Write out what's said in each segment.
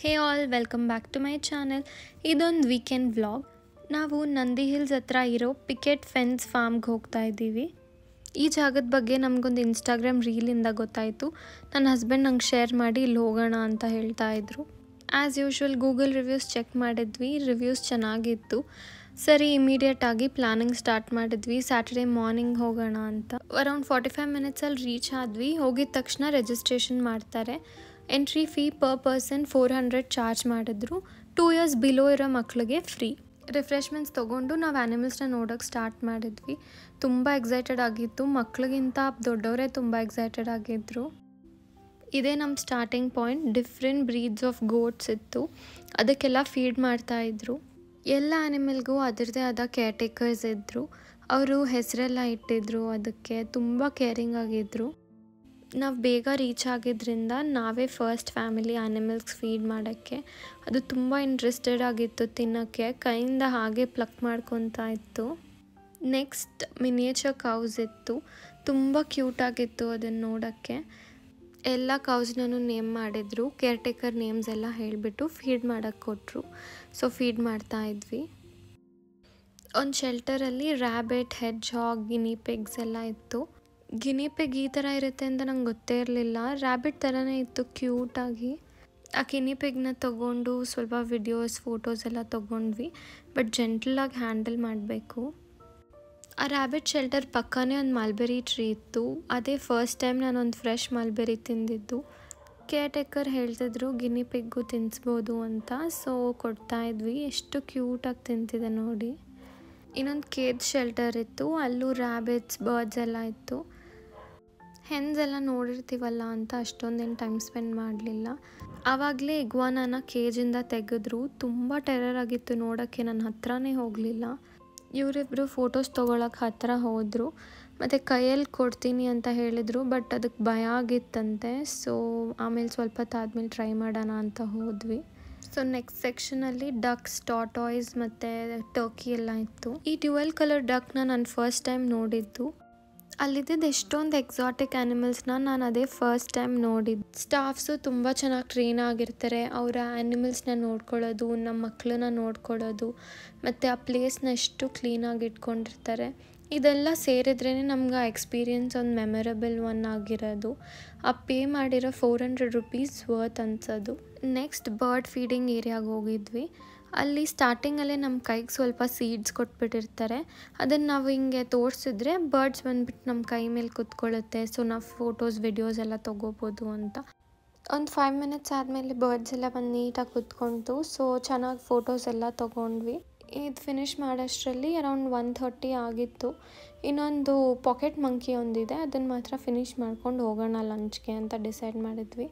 Hey all, welcome back to my channel. ಇದೊಂದು weekend vlog. ನಾವು Nandi hills ಹತ್ರ ಇರೋ ಪಿಕೆಟ್ ಫೆನ್ಸ್ ಫಾರ್ಮ್ಗೆ ಹೋಗ್ತಾ ಇದ್ದೀವಿ. ಈ ಜಾಗದ ಬಗ್ಗೆ ನಮಗೊಂದು ಇನ್ಸ್ಟಾಗ್ರಾಮ್ ರೀಲಿಂದ ಗೊತ್ತಾಯಿತು. ನನ್ನ ಹಸ್ಬೆಂಡ್ ನಂಗೆ ಶೇರ್ ಮಾಡಿ ಇಲ್ಲಿ ಹೋಗೋಣ ಅಂತ ಹೇಳ್ತಾ ಇದ್ರು. As usual Google reviews check ಮಾಡಿದ್ವಿ. ರಿವ್ಯೂಸ್ ಚೆನ್ನಾಗಿತ್ತು. ಸರಿ, ಇಮಿಡಿಯೇಟಾಗಿ ಪ್ಲಾನಿಂಗ್ ಸ್ಟಾರ್ಟ್ ಮಾಡಿದ್ವಿ. ಸ್ಯಾಟರ್ಡೇ ಮಾರ್ನಿಂಗ್ ಹೋಗೋಣ ಅಂತ. ಅರೌಂಡ್ 45 ಮಿನಿಟ್ಸಲ್ಲಿ ರೀಚ್ ಆದ್ವಿ. ಹೋಗಿದ ತಕ್ಷಣ ರಿಜಿಸ್ಟ್ರೇಷನ್ ಮಾಡ್ತಾರೆ. Entry fee per person 400 charge ಮಾಡಿದ್ರು. 2 ಇಯರ್ಸ್ ಬಿಲೋ ಇರೋ ಮಕ್ಕಳಿಗೆ ಫ್ರೀ. ರಿಫ್ರೆಶ್ಮೆಂಟ್ಸ್ ತೊಗೊಂಡು ನಾವು ಆ್ಯನಿಮಲ್ಸ್ನ ನೋಡೋಕ್ಕೆ ಸ್ಟಾರ್ಟ್ ಮಾಡಿದ್ವಿ. ತುಂಬ ಎಕ್ಸೈಟೆಡ್ ಆಗಿತ್ತು. ಮಕ್ಕಳಿಗಿಂತ ದೊಡ್ಡವರೇ ತುಂಬ ಎಕ್ಸೈಟೆಡ್ ಆಗಿದ್ದರು. ಇದೇ ನಮ್ಮ starting point. Different breeds of goats ಇತ್ತು. ಅದಕ್ಕೆಲ್ಲ ಫೀಡ್ ಮಾಡ್ತಾಯಿದ್ರು. ಎಲ್ಲ ಆ್ಯನಿಮಲ್ಗೂ ಅದರದ್ದೇ ಆದ ಕೇರ್ ಟೇಕರ್ಸ್ ಇದ್ದರು. ಅವರು ಹೆಸರೆಲ್ಲ ಇಟ್ಟಿದ್ರು. ಅದಕ್ಕೆ ತುಂಬ ಕೇರಿಂಗ್ ಆಗಿದ್ದರು. ನಾವು ಬೇಗ ರೀಚ್ ಆಗಿದ್ದರಿಂದ ನಾವೇ ಫಸ್ಟ್ ಫ್ಯಾಮಿಲಿ ಆ್ಯನಿಮಲ್ಸ್ ಫೀಡ್ ಮಾಡೋಕ್ಕೆ. ಅದು ತುಂಬ ಇಂಟ್ರೆಸ್ಟೆಡ್ ಆಗಿತ್ತು ತಿನ್ನೋಕ್ಕೆ. ಕೈಯಿಂದ ಹಾಗೆ ಪ್ಲಕ್ ಮಾಡ್ಕೊತಾ ಇತ್ತು. ನೆಕ್ಸ್ಟ್ ಮಿನಿಯೇಚರ್ ಕೌಸ್ ಇತ್ತು. ತುಂಬ ಕ್ಯೂಟಾಗಿತ್ತು ಅದನ್ನು ನೋಡೋಕ್ಕೆ. ಎಲ್ಲ ಕೌಸ್ನೂ ನೇಮ್ ಮಾಡಿದ್ರು. ಕೇರ್ ಟೇಕರ್ ನೇಮ್ಸ್ ಎಲ್ಲ ಹೇಳಿಬಿಟ್ಟು ಫೀಡ್ ಮಾಡೋಕ್ಕೆ ಕೊಟ್ಟರು. ಸೊ ಫೀಡ್ ಮಾಡ್ತಾಯಿದ್ವಿ. ಒಂದು ಶೆಲ್ಟರಲ್ಲಿ ರ್ಯಾಬಿಟ್, ಹೆಡ್ಜ್ ಹಾಗ್, ಗಿನಿ ಪಿಗ್ಸ್ ಎಲ್ಲ ಇತ್ತು. ಗಿನಿ ಪಿಗ್ ಈ ಥರ ಇರುತ್ತೆ ಅಂತ ನಂಗೆ ಗೊತ್ತೇ ಇರಲಿಲ್ಲ. ರ್ಯಾಬಿಟ್ ಥರನೇ ಇತ್ತು ಕ್ಯೂಟಾಗಿ. ಆ ಗಿನಿ ಪಿಗ್ನ ತೊಗೊಂಡು ಸ್ವಲ್ಪ ವಿಡಿಯೋಸ್, ಫೋಟೋಸ್ ಎಲ್ಲ ತೊಗೊಂಡ್ವಿ. ಬಟ್ ಜೆಂಟಲಾಗಿ ಹ್ಯಾಂಡಲ್ ಮಾಡಬೇಕು. ಆ ರ್ಯಾಬಿಟ್ ಶೆಲ್ಟರ್ ಪಕ್ಕನೇ ಒಂದು ಮಲ್ಬೆರಿ ಟ್ರೀ ಇತ್ತು. ಅದೇ ಫಸ್ಟ್ ಟೈಮ್ ನಾನೊಂದು ಫ್ರೆಶ್ ಮಲ್ಬೆರಿ ತಿಂದಿದ್ದು. ಕೇರ್ ಟೇಕರ್ ಹೇಳ್ತಿದ್ರು ಗಿನಿ ಪಿಗ್ಗು ತಿನ್ನಿಸ್ಬೋದು ಅಂತ. ಸೊ ಕೊಡ್ತಾಯಿದ್ವಿ. ಎಷ್ಟು ಕ್ಯೂಟಾಗಿ ತಿಂತಿದೆ ನೋಡಿ. ಇನ್ನೊಂದು ಕೇಜ್ ಶೆಲ್ಟರ್ ಇತ್ತು. ಅಲ್ಲೂ ರ್ಯಾಬಿಟ್ಸ್, ಬರ್ಡ್ಸ್ ಎಲ್ಲ ಇತ್ತು. ಹೆನ್ಸ್ ಎಲ್ಲ ನೋಡಿರ್ತೀವಲ್ಲ ಅಂತ ಅಷ್ಟೊಂದೇನು ಟೈಮ್ ಸ್ಪೆಂಡ್ ಮಾಡಲಿಲ್ಲ. ಆವಾಗಲೇ ಇಗ್ವಾನಾನ ಕೇಜಿಂದ ತೆಗೆದ್ರು. ತುಂಬ ಟೆರರ್ ಆಗಿತ್ತು ನೋಡೋಕ್ಕೆ. ನನ್ನ ಹತ್ರನೇ ಹೋಗಲಿಲ್ಲ. ಇವರಿಬ್ಬರು ಫೋಟೋಸ್ ತೊಗೊಳಕ್ಕೆ ಹತ್ತಿರ ಹೋದರು. ಮತ್ತು ಕೈಯಲ್ಲಿ ಕೊಡ್ತೀನಿ ಅಂತ ಹೇಳಿದರು. ಬಟ್ ಅದಕ್ಕೆ ಭಯ ಆಗಿತ್ತಂತೆ. ಸೊ ಆಮೇಲೆ ಸ್ವಲ್ಪ ಹೊತ್ತಾದ್ಮೇಲೆ ಟ್ರೈ ಮಾಡೋಣ ಅಂತ ಹೋದ್ವಿ. ಸೊ ನೆಕ್ಸ್ಟ್ ಸೆಕ್ಷನಲ್ಲಿ ಡಕ್ಸ್, ಟಾಟಾಯ್ಸ್ ಮತ್ತು ಟರ್ಕಿ ಎಲ್ಲ ಇತ್ತು. ಈ ಡ್ಯುಯಲ್ ಕಲರ್ ಡಕ್ನ ನಾನು ಫಸ್ಟ್ ಟೈಮ್ ನೋಡಿದ್ದು. ಅಲ್ಲಿದ್ದ ಎಷ್ಟೊಂದು ಎಕ್ಸಾಟಿಕ್ ಆ್ಯನಿಮಲ್ಸ್ನ ನಾನು ಅದೇ ಫಸ್ಟ್ ಟೈಮ್ ನೋಡಿದ್ದು. ಸ್ಟಾಫ್ಸು ತುಂಬ ಚೆನ್ನಾಗಿ ಟ್ರೈನ್ ಆಗಿರ್ತಾರೆ. ಅವರ ಆ್ಯನಿಮಲ್ಸ್ನ ನೋಡ್ಕೊಳ್ಳೋದು, ನಮ್ಮ ಮಕ್ಕಳನ್ನ ನೋಡ್ಕೊಳ್ಳೋದು ಮತ್ತು ಆ ಪ್ಲೇಸ್ನ ಎಷ್ಟು ಕ್ಲೀನಾಗಿ ಇಟ್ಕೊಂಡಿರ್ತಾರೆ. ಇದೆಲ್ಲ ಸೇರಿದ್ರೇ ನಮ್ಗೆ ಆ ಎಕ್ಸ್ಪೀರಿಯನ್ಸ್ ಒಂದು ಮೆಮೊರಬಲ್ ಒನ್ ಆಗಿರೋದು. ಆ ಪೇ ಮಾಡಿರೋ 400 ರುಪೀಸ್ ವರ್ತ್ ಅನ್ಸೋದು. ನೆಕ್ಸ್ಟ್ ಬರ್ಡ್ ಫೀಡಿಂಗ್ ಏರಿಯಾಗೆ ಹೋಗಿದ್ವಿ. ಅಲ್ಲಿ ಸ್ಟಾರ್ಟಿಂಗಲ್ಲೇ ನಮ್ಮ ಕೈಗೆ ಸ್ವಲ್ಪ ಸೀಡ್ಸ್ ಕೊಟ್ಬಿಟ್ಟಿರ್ತಾರೆ. ಅದನ್ನು ನಾವು ಹಿಂಗೆ ತೋರಿಸಿದ್ರೆ ಬರ್ಡ್ಸ್ ಬಂದುಬಿಟ್ಟು ನಮ್ಮ ಕೈ ಮೇಲೆ ಕೂತ್ಕೊಳ್ಳುತ್ತೆ. ಸೊ ನಾವು ಫೋಟೋಸ್, ವಿಡಿಯೋಸ್ ಎಲ್ಲ ತೊಗೋಬೋದು ಅಂತ. ಒಂದು 5 ಮಿನಿಟ್ಸ್ ಆದಮೇಲೆ ಬರ್ಡ್ಸ್ ಎಲ್ಲ ಬಂದು ನೀಟಾಗಿ ಕೂತ್ಕೊಳ್ತು. ಸೊ ಚೆನ್ನಾಗಿ ಫೋಟೋಸ್ ಎಲ್ಲ ತೊಗೊಂಡ್ವಿ. ಇದು ಫಿನಿಷ್ ಮಾಡೋಷ್ಟರಲ್ಲಿ ಅರೌಂಡ್ 1:30 ಆಗಿತ್ತು. ಇನ್ನೊಂದು ಪಾಕೆಟ್ ಮಂಕಿ ಒಂದಿದೆ. ಅದನ್ನು ಮಾತ್ರ ಫಿನಿಷ್ ಮಾಡ್ಕೊಂಡು ಹೋಗೋಣ ಲಂಚ್ಗೆ ಅಂತ ಡಿಸೈಡ್ ಮಾಡಿದ್ವಿ.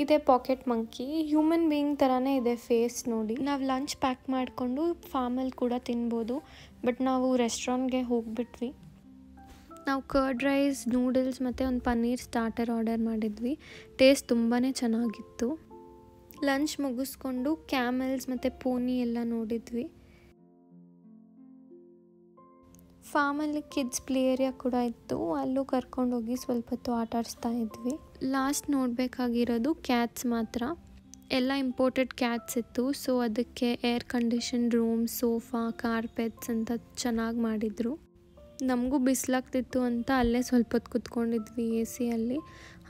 ಇದೇ ಪಾಕೆಟ್ ಮಂಕಿ. ಹ್ಯೂಮನ್ ಬೀಯಿಂಗ್ ಥರನೇ ಇದೆ ಫೇಸ್ ನೋಡಿ. ನಾವು ಲಂಚ್ ಪ್ಯಾಕ್ ಮಾಡಿಕೊಂಡು ಫಾರ್ಮಲ್ಲಿ ಕೂಡ ತಿನ್ಬೋದು. ಬಟ್ ನಾವು ರೆಸ್ಟೋರೆಂಟ್ಗೆ ಹೋಗಿಬಿಟ್ವಿ. ನಾವು ಕರ್ಡ್ ರೈಸ್, ನೂಡಲ್ಸ್ ಮತ್ತು ಒಂದು ಪನ್ನೀರ್ ಸ್ಟಾರ್ಟರ್ ಆರ್ಡರ್ ಮಾಡಿದ್ವಿ. ಟೇಸ್ಟ್ ತುಂಬಾ ಚೆನ್ನಾಗಿತ್ತು. ಲಂಚ್ ಮುಗಿಸ್ಕೊಂಡು ಕ್ಯಾಮೆಲ್ಸ್ ಮತ್ತು ಪೋನಿ ಎಲ್ಲ ನೋಡಿದ್ವಿ. ಫಾರ್ಮಲ್ಲಿ ಕಿಡ್ಸ್ ಪ್ಲೇ ಏರಿಯಾ ಕೂಡ ಇತ್ತು. ಅಲ್ಲೂ ಕರ್ಕೊಂಡೋಗಿ ಸ್ವಲ್ಪ ಹೊತ್ತು ಆಟ ಆಡಿಸ್ತಾ ಇದ್ವಿ. ಲಾಸ್ಟ್ ನೋಡಬೇಕಾಗಿರೋದು ಕ್ಯಾಟ್ಸ್ ಮಾತ್ರ. ಎಲ್ಲ ಇಂಪೋರ್ಟೆಡ್ ಕ್ಯಾಟ್ಸ್ ಇತ್ತು. ಸೊ ಅದಕ್ಕೆ air condition room, sofa, carpets ಅಂತ ಚೆನ್ನಾಗಿ ಮಾಡಿದರು. ನಮಗೂ ಬಿಸಿಲಾಗ್ತಿತ್ತು ಅಂತ ಅಲ್ಲೇ ಸ್ವಲ್ಪ ಹೊತ್ತು ಕೂತ್ಕೊಂಡಿದ್ವಿ AC-ಅಲ್ಲಿ.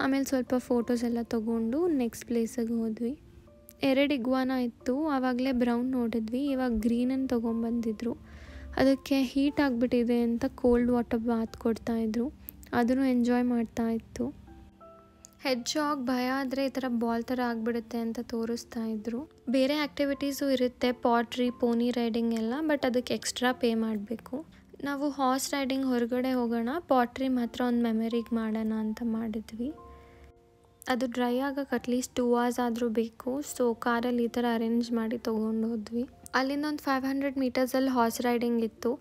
ಆಮೇಲೆ ಸ್ವಲ್ಪ ಫೋಟೋಸ್ ಎಲ್ಲ ತೊಗೊಂಡು ನೆಕ್ಸ್ಟ್ ಪ್ಲೇಸಿಗೆ ಹೋದ್ವಿ. 2 ಇಗ್ವಾನ ಇತ್ತು. ಆವಾಗಲೇ ಬ್ರೌನ್ ನೋಡಿದ್ವಿ. ಇವಾಗ ಗ್ರೀನನ್ನು ತೊಗೊಂಬಂದಿದ್ರು. ಅದಕ್ಕೆ ಹೀಟ್ ಆಗಿಬಿಟ್ಟಿದೆ ಅಂತ ಕೋಲ್ಡ್ ವಾಟರ್ ಬಾತ್ ಕೊಡ್ತಾಯಿದ್ರು. ಅದನ್ನು ಎಂಜಾಯ್ ಮಾಡ್ತಾಯಿತ್ತು. ಹೆಡ್ಜ್ ಹಾಗ್ ಭಯ ಆದರೆ ಈ ಥರ ಬಾಲ್ ಥರ ಆಗಿಬಿಡುತ್ತೆ ಅಂತ ತೋರಿಸ್ತಾಯಿದ್ರು. ಬೇರೆ ಆ್ಯಕ್ಟಿವಿಟೀಸು ಇರುತ್ತೆ, ಪಾಟ್ರಿ, ಪೋನಿ ರೈಡಿಂಗ್ ಎಲ್ಲ. ಬಟ್ ಅದಕ್ಕೆ ಎಕ್ಸ್ಟ್ರಾ ಪೇ ಮಾಡಬೇಕು. ನಾವು ಹಾರ್ಸ್ ರೈಡಿಂಗ್ ಹೊರಗಡೆ ಹೋಗೋಣ, ಪಾಟ್ರಿ ಮಾತ್ರ ಒಂದು ಮೆಮೊರಿಗೆ ಮಾಡೋಣ ಅಂತ ಮಾಡಿದ್ವಿ. ಅದು ಡ್ರೈ ಆಗೋಕ್ಕೆ ಅಟ್ಲೀಸ್ಟ್ 2 hours ಆದರೂ ಬೇಕು. ಸೊ ಕಾರಲ್ಲಿ ಈ ಥರ ಅರೇಂಜ್ ಮಾಡಿ ತೊಗೊಂಡು ಹೋದ್ವಿ. ಅಲ್ಲಿಂದ ಒಂದು 500 ಮೀಟರ್ಸಲ್ಲಿ ಹಾರ್ಸ್ ರೈಡಿಂಗ್ ಇತ್ತು.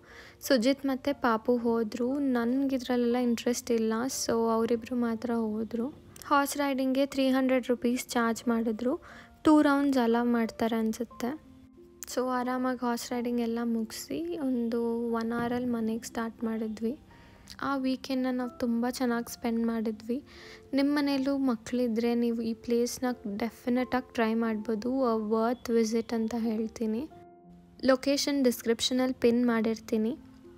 ಸುಜಿತ್ ಮತ್ತು ಪಾಪು ಹೋದರು. ನನಗಿದ್ರಲ್ಲೆಲ್ಲ ಇಂಟ್ರೆಸ್ಟ್ ಇಲ್ಲ. ಸೊ ಅವರಿಬ್ಬರು ಮಾತ್ರ ಹೋದರು. ಹಾರ್ಸ್ ರೈಡಿಂಗ್ಗೆ 300 ರುಪೀಸ್ ಚಾರ್ಜ್ ಮಾಡಿದ್ರು. 2 ರೌಂಡ್ಸ್ ಅಲೌ ಮಾಡ್ತಾರೆ ಅನಿಸುತ್ತೆ. ಸೊ ಆರಾಮಾಗಿ ಹಾರ್ಸ್ ರೈಡಿಂಗ್ ಎಲ್ಲ ಮುಗಿಸಿ ಒಂದು 1 hour ಮನೆಗೆ ಸ್ಟಾರ್ಟ್ ಮಾಡಿದ್ವಿ. ಆ ವೀಕೆಂಡ್ನ ನಾವು ತುಂಬ ಚೆನ್ನಾಗಿ ಸ್ಪೆಂಡ್ ಮಾಡಿದ್ವಿ. ನಿಮ್ಮ ಮನೇಲೂ ಮಕ್ಕಳಿದ್ರೆ ನೀವು ಈ ಪ್ಲೇಸ್ನ ಡೆಫಿನೆಟಾಗಿ ಟ್ರೈ ಮಾಡ್ಬೋದು. ವರ್ತ್ ವಿಸಿಟ್ ಅಂತ ಹೇಳ್ತೀನಿ. ಲೊಕೇಶನ್ ಡಿಸ್ಕ್ರಿಪ್ಷನಲ್ಲಿ ಪಿನ್ ಮಾಡಿರ್ತೀನಿ.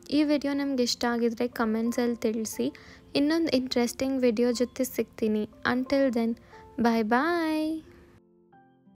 ಈ ವಿಡಿಯೋ ನಿಮ್ಗೆ ಇಷ್ಟ ಆಗಿದ್ರೆ ಕಮೆಂಟ್ಸಲ್ಲಿ ತಿಳಿಸಿ. ಇನ್ನೊಂದು ಇಂಟ್ರೆಸ್ಟಿಂಗ್ ವಿಡಿಯೋ ಜೊತೆ ಸಿಗ್ತೀನಿ. ಅಂಟಿಲ್ ದೆನ್ ಬಾಯ್ ಬಾಯ್.